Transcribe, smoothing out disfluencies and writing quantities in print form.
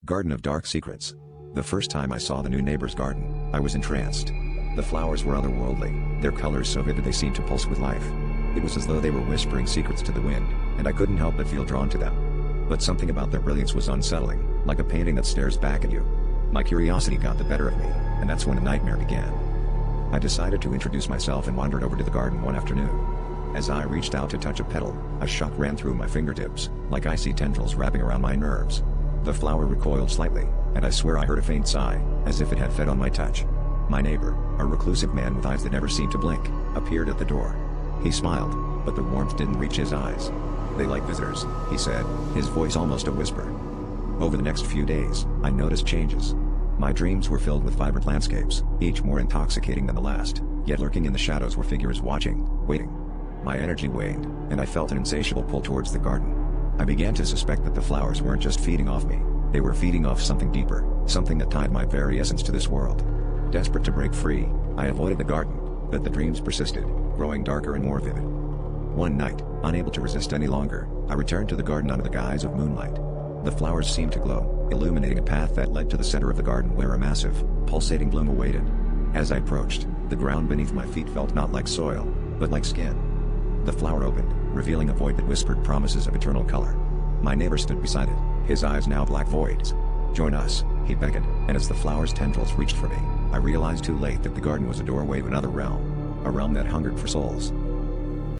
Garden of Dark Secrets. The first time I saw the new neighbor's garden, I was entranced. The flowers were otherworldly, their colors so vivid they seemed to pulse with life. It was as though they were whispering secrets to the wind, and I couldn't help but feel drawn to them. But something about their brilliance was unsettling, like a painting that stares back at you. My curiosity got the better of me, and that's when a nightmare began. I decided to introduce myself and wandered over to the garden one afternoon. As I reached out to touch a petal, a shock ran through my fingertips, like icy tendrils wrapping around my nerves. The flower recoiled slightly, and I swear I heard a faint sigh, as if it had fed on my touch. My neighbor, a reclusive man with eyes that never seemed to blink, appeared at the door. He smiled, but the warmth didn't reach his eyes. "They like visitors," he said, his voice almost a whisper. Over the next few days, I noticed changes. My dreams were filled with vibrant landscapes, each more intoxicating than the last, yet lurking in the shadows were figures watching, waiting. My energy waned, and I felt an insatiable pull towards the garden. I began to suspect that the flowers weren't just feeding off me, they were feeding off something deeper, something that tied my very essence to this world. Desperate to break free, I avoided the garden, but the dreams persisted, growing darker and more vivid. One night, unable to resist any longer, I returned to the garden under the guise of moonlight. The flowers seemed to glow, illuminating a path that led to the center of the garden where a massive, pulsating bloom awaited. As I approached, the ground beneath my feet felt not like soil, but like skin. The flower opened, revealing a void that whispered promises of eternal color. My neighbor stood beside it, his eyes now black voids. "Join us," he beckoned, and as the flower's tendrils reached for me, I realized too late that the garden was a doorway to another realm. A realm that hungered for souls,